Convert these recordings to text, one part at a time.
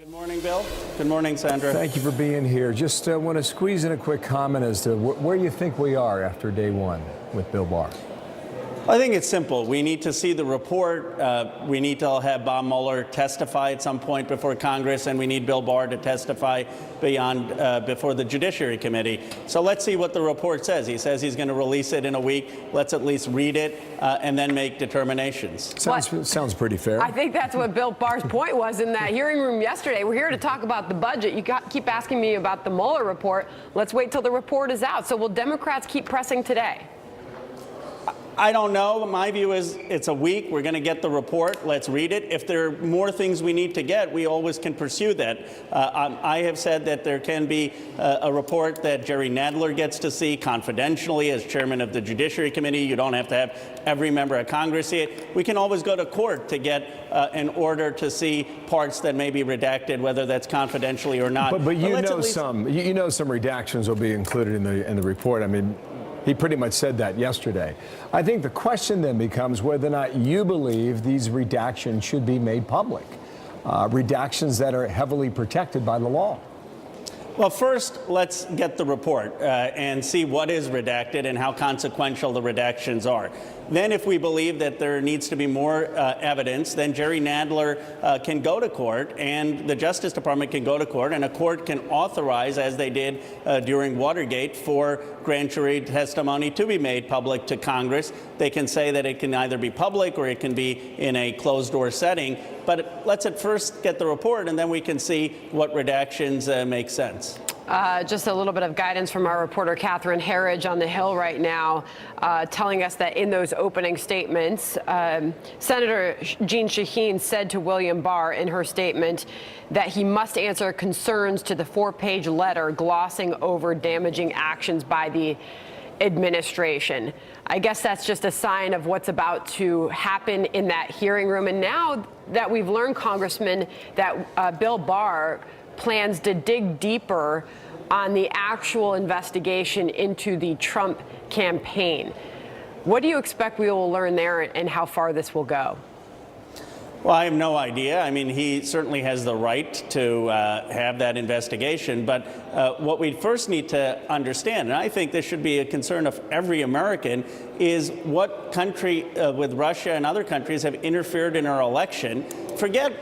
Good morning, Bill. Good morning, Sandra. Thank you for being here. Just want to squeeze in a quick comment as to where you think we are after day one with Bill Barr. I think it's simple. We need to see the report. We need to have Bob Mueller testify at some point before Congress, and we need Bill Barr to testify before the Judiciary Committee. So let's see what the report says. He says he's going to release it in a week. Let's at least read it and then make determinations. Sounds pretty fair. I think that's what Bill Barr's point was in that hearing room yesterday. We're here to talk about the budget. You keep asking me about the Mueller report. Let's wait till the report is out. So will Democrats keep pressing today? I don't know. My view is it's a week. We're going to get the report. Let's read it. If there are more things we need to get, we always can pursue that. I have said that there can be a report that Jerry Nadler gets to see confidentially as chairman of the Judiciary Committee. You don't have to have every member of Congress see it. We can always go to court to get an order to see parts that may be redacted, whether that's confidentially or not. But you know some redactions will be included in the report. I mean, he pretty much said that yesterday. I think the question then becomes whether or not you believe these redactions should be made public, redactions that are heavily protected by the law. Well, first, let's get the report and see what is redacted and how consequential the redactions are. Then, if we believe that there needs to be more evidence, then Jerry Nadler can go to court, and the Justice Department can go to court, and a court can authorize, as they did during Watergate, for grand jury testimony to be made public to Congress. They can say that it can either be public or it can be in a closed-door setting. But let's at first get the report, and then we can see what redactions make sense. Just a little bit of guidance from our reporter Catherine Herridge on the Hill right now, telling us that in those opening statements, Senator Jeanne Shaheen said to William Barr in her statement that he must answer concerns to the 4-page letter glossing over damaging actions by the administration. I guess that's just a sign of what's about to happen in that hearing room. And now that we've learned, Congressman, that Bill Barr plans to dig deeper on the actual investigation into the Trump campaign. What do you expect we will learn there and how far this will go? Well, I have no idea. I mean, he certainly has the right to have that investigation. But what we first need to understand, and I think this should be a concern of every American, is what country with Russia and other countries have interfered in our election. Forget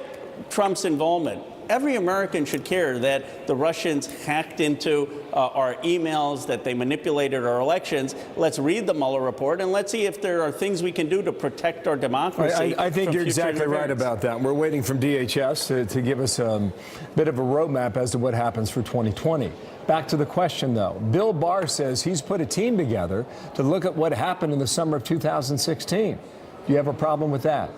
Trump's involvement. Every American should care that the Russians hacked into our emails, that they manipulated our elections. Let's read the Mueller report, and let's see if there are things we can do to protect our democracy. I think you're exactly right about that. We're waiting from DHS to give us a bit of a roadmap as to what happens for 2020. Back to the question, though. Bill Barr says he's put a team together to look at what happened in the summer of 2016. Do you have a problem with that?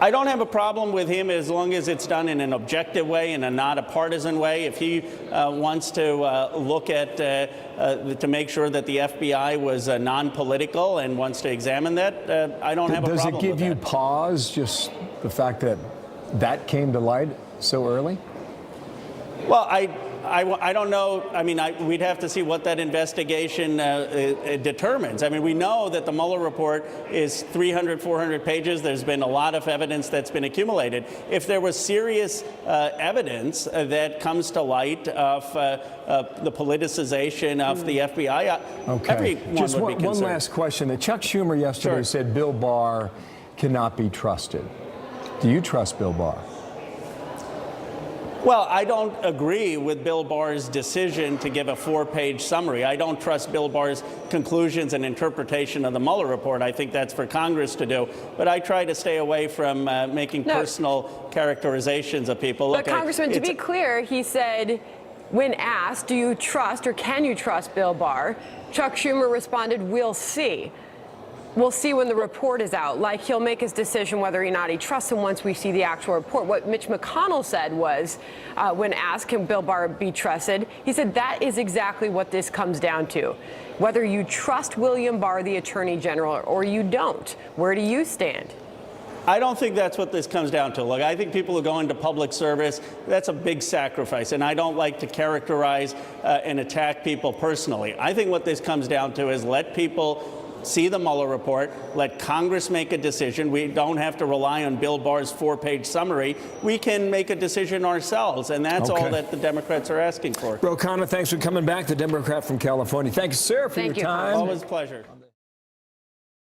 I don't have a problem with him as long as it's done in an objective way and not a partisan way. If he wants to look at to make sure that the FBI was non-political and wants to examine that, I don't have a problem with that. Does it give you pause, just the fact that that came to light so early? Well, I don't know. I mean, we'd have to see what that investigation determines. I mean, we know that the Mueller report is 300, 400 pages. There's been a lot of evidence that's been accumulated. If there was serious evidence that comes to light of the politicization of the FBI, everyone just would be concerned. One last question. Chuck Schumer yesterday said Bill Barr cannot be trusted. Do you trust Bill Barr? Well, I don't agree with Bill Barr's decision to give a 4-page summary. I don't trust Bill Barr's conclusions and interpretation of the Mueller report. I think that's for Congress to do. But I try to stay away from making personal characterizations of people. But Congressman, to be clear, he said, when asked, do you trust or can you trust Bill Barr? Chuck Schumer responded, we'll see. We'll see when the report is out. Like, he'll make his decision whether or not he trusts him once we see the actual report. What Mitch McConnell said was, when asked, can Bill Barr be trusted? He said that is exactly what this comes down to. Whether you trust William Barr, the Attorney General, or you don't. Where do you stand? I don't think that's what this comes down to. Look, I think people who go into public service, that's a big sacrifice, and I don't like to characterize and attack people personally. I think what this comes down to is let people see the Mueller report, let Congress make a decision. We don't have to rely on Bill Barr's 4-page summary. We can make a decision ourselves, and that's all that the Democrats are asking for. Khanna, thanks for coming back, the Democrat from California. Thanks, sir, for your time. Always a pleasure.